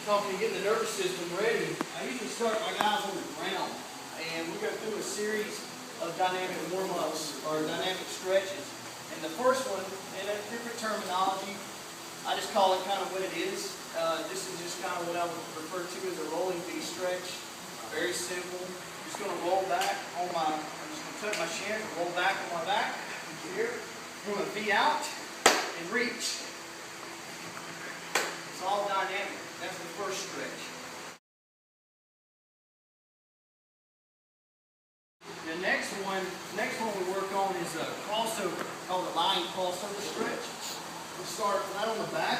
talking to getting the nervous system ready, I usually start my guys on the ground, and we go through a series of dynamic warm-ups or dynamic stretches. And the first one, in a different terminology, I just call it kind of what it is. This is just kind of what I would refer to as a rolling V stretch. Very simple. Just going to roll back on my, I'm just going to tuck my shin and roll back on my back. Here. I'm going to V out and reach. It's all dynamic. That's the first stretch. The next one we work on is a crossover, called the lying crossover stretch. We start right on the back.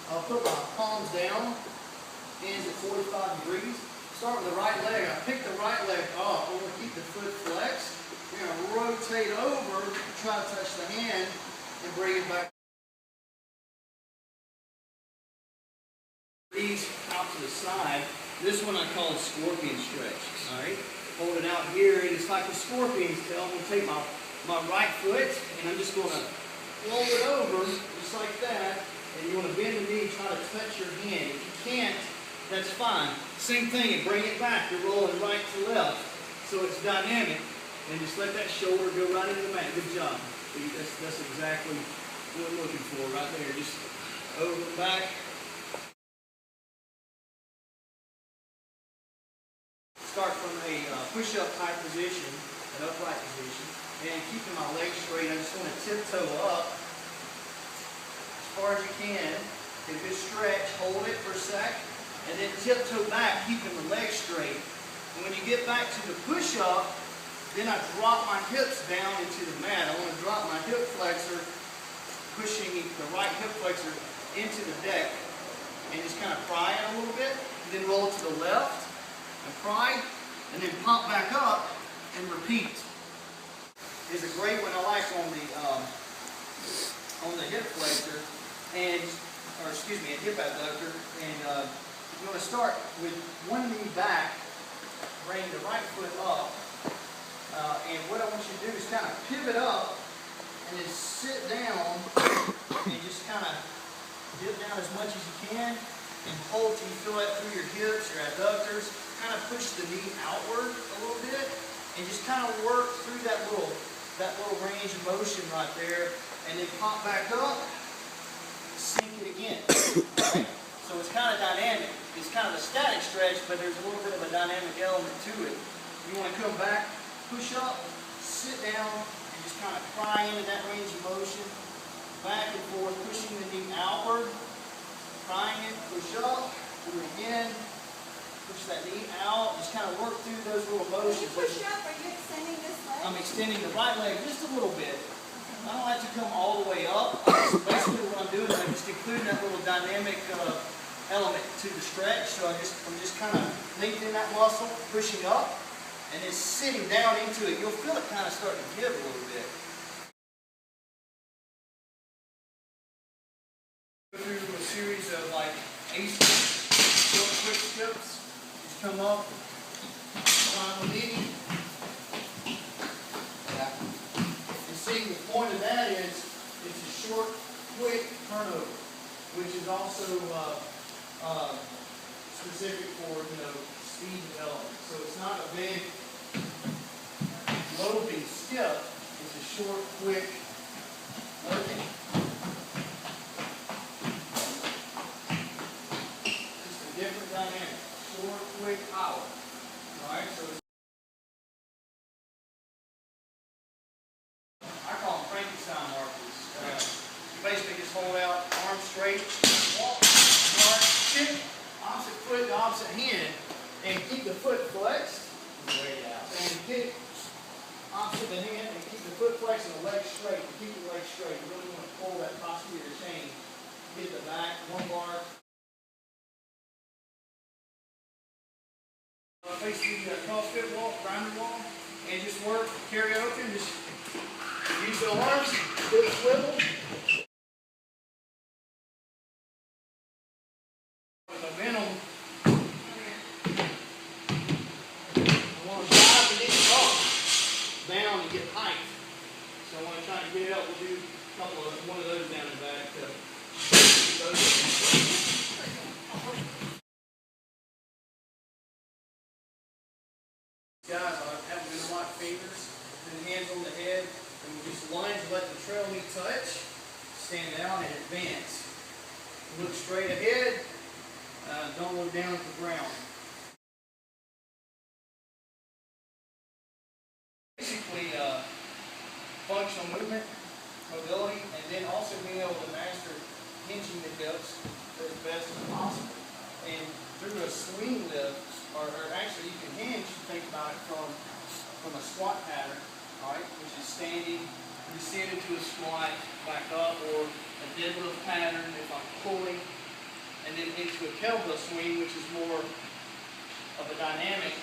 I'll put my palms down, hands at 45 degrees. Start with the right leg. I pick the right leg up. I'm going to keep the foot flexed. We're going to rotate over, try to touch the hand, and bring it back. These out to the side. This one I call a scorpion stretch. All right. Hold it out here, and it's like a scorpion's tail. I'm going to take my right foot, and I'm just going to roll it over, just like that. And you want to bend the knee, try to touch your hand. If you can't, that's fine. Same thing, and bring it back. You're rolling right to left. So it's dynamic. And just let that shoulder go right into the mat. Good job. That's exactly what we're looking for right there. Just over and back. Start from a push-up type position, an upright position, and keeping my legs straight. I just want to tiptoe up as far as you can. Get a good stretch, hold it for a sec, and then tiptoe back, keeping the legs straight. And when you get back to the push-up, then I drop my hips down into the mat. I want to drop my hip flexor, pushing the right hip flexor into the deck, and just kind of pry it a little bit, and then roll to the left. And pry, and then pump back up and repeat. Is a great one I like on the hip flexor, a hip abductor. And you want to start with one knee back, bring the right foot up, and what I want you to do is kind of pivot up and then sit down and just kind of dip down as much as you can and hold till you feel that through your hips, your abductors. Kind of push the knee outward a little bit, and just kind of work through that little range of motion right there, and then pop back up, sink it again. Right? So it's kind of dynamic. It's kind of a static stretch, but there's a little bit of a dynamic element to it. You want to come back, push up, sit down, and just kind of pry into that range of motion, back and forth, pushing the knee outward, prying it, push up, do it again. Push that knee out, just kind of work through those little motions. When you push up, are you extending this leg? I'm extending the right leg just a little bit. I don't like to come all the way up. Basically what I'm doing is I'm just including that little dynamic element to the stretch. So I'm just kind of lengthening that muscle, pushing up, and then sitting down into it. You'll feel it kind of starting to give a little bit. Go through a series of like ace short quick skips. Come up, climb the knee. Yeah. And see, the point of that is it's a short, quick turnover, which is also specific for speed development. So it's not a big loading skip. It's a short, quick working. Just a different dynamic. Short, quick power. Alright, so I call them Frankenstein markers. You basically just hold out, arms straight, walk, mark, kick, opposite foot to opposite hand, and keep the foot flexed. And kick opposite the hand and keep the foot flexed and the leg straight. And keep the leg straight. You really want to pull that posterior chain. Hit the back, one bar. Face the CrossFit wall, grinder wall, and just work, carry over, and just use the arms, do a swivel. Momentum. I want to drive the knee up, down, and get height. So I want to try to get it up. We'll do one of those down the back. Just lunge, let the trail knee touch, stand down and advance. Look straight ahead, don't look down at the ground. Basically, functional movement, mobility, and then also being able to master hinging the hips as best as possible. And through a swing lift, or actually you can hinge, think about it from a squat pattern, all right, which is standing, descend into a squat, back up, or a deadlift pattern if I'm pulling, and then into a kettlebell swing, which is more of a dynamic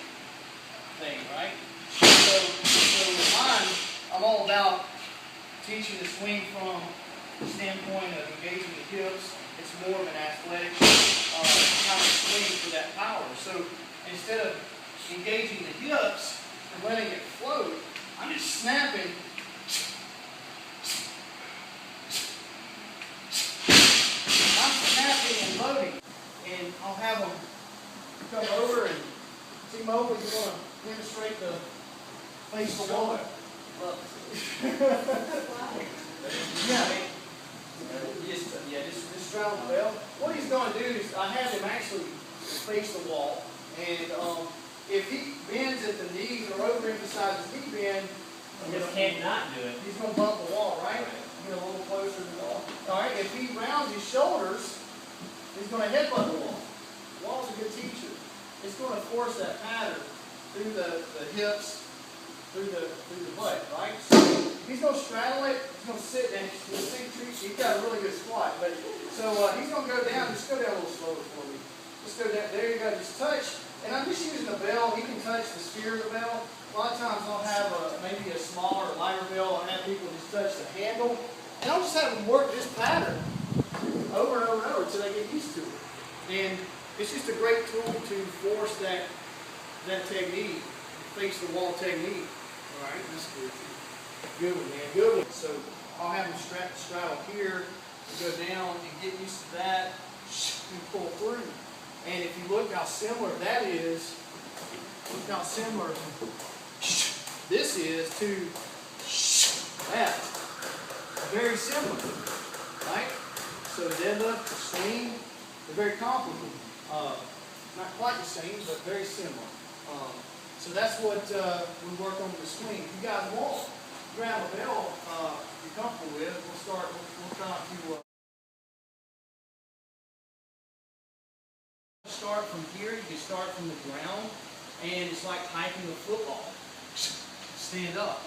thing, right? So with mine, I'm all about teaching the swing from the standpoint of engaging the hips. It's more of an athletic kind of swing for that power. So instead of engaging the hips and letting it float, I'm just snapping. I'm snapping and loading. And I'll have them come over and team over. You want to demonstrate the face the wall. Just straddle the bell. What he's going to do is I have him actually face the wall, and if he bends at the knees or overemphasizes knee bend, can't not do it. He's going to bump the wall, right? Get a little closer to the wall. All right. If he rounds his shoulders, he's going to headbutt the wall. The wall's a good teacher. It's going to force that pattern through the hips, through the butt, right? So he's going to straddle it. He's going to sit down. He's got a really good squat. But so he's going to go down. Just go down a little slower for me. Just go down. There you go. Just touch. And I'm just using a bell. He can touch the spear of the bell. A lot of times I'll have maybe a smaller or lighter bell. I'll have people just touch the handle. And I'll just have them work this pattern over and over and over until they get used to it. And it's just a great tool to force that technique, face the wall technique. All right, that's good. Good one, man. Good one. So I'll have them straddle here, go down and get used to that, and pull through. And if you look how similar that is, look how similar this is to that. Very similar, right? So the deadlift, the swing, they're very comparable. Not quite the same, but very similar. So that's what we work on with the swing. If you guys want, grab a bell you're comfortable with. We'll try to start from here. You can start from the ground, and it's like hiking a football. Stand up.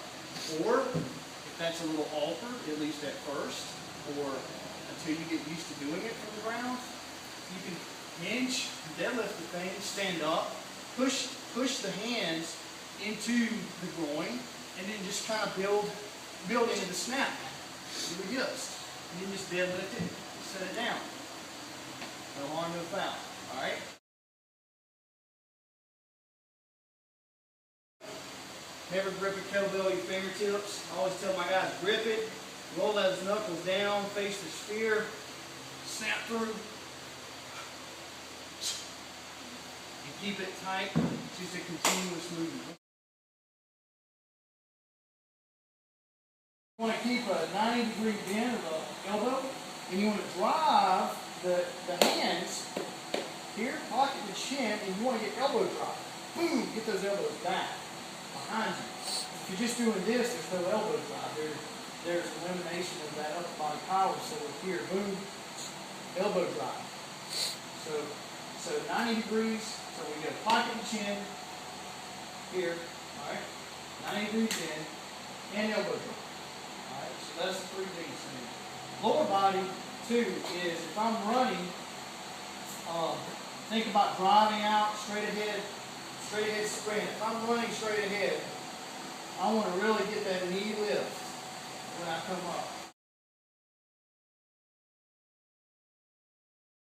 Or, if that's a little altered, at least at first, or until you get used to doing it from the ground, you can hinge, deadlift the thing, stand up, push the hands into the groin, and then just kind of build into the snap through the hips. And then just deadlift it, set it down. No harm, no foul. All right? Never grip a kettlebell with your fingertips. I always tell my guys, grip it, roll those knuckles down, face the spear, snap through, and keep it tight. It's just a continuous movement. You want to keep a 90-degree bend of the elbow, and you want to drive the hands here, pocket the chin, and you want to get elbow drop. Boom! Get those elbows back behind you. If you're just doing this, there's no elbow drop. There's elimination of that upper body power. So here, boom, elbow drop. So 90 degrees. So we go pocket the chin here. All right, 90 degrees in, and elbow drop. All right, so that's the 3 Ds. Lower body too is if I'm running. Think about driving out, straight ahead sprint. If I'm running straight ahead, I want to really get that knee lift when I come up.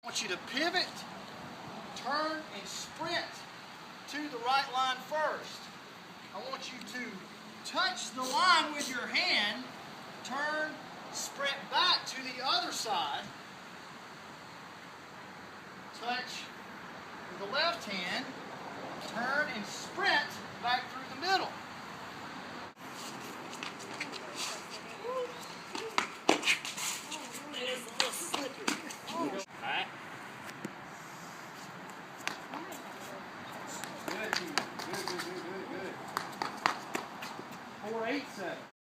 I want you to pivot, turn, and sprint to the right line first. I want you to touch the line with your hand, turn, sprint back to the other side, touch with the left hand, turn and sprint back through the middle. 7.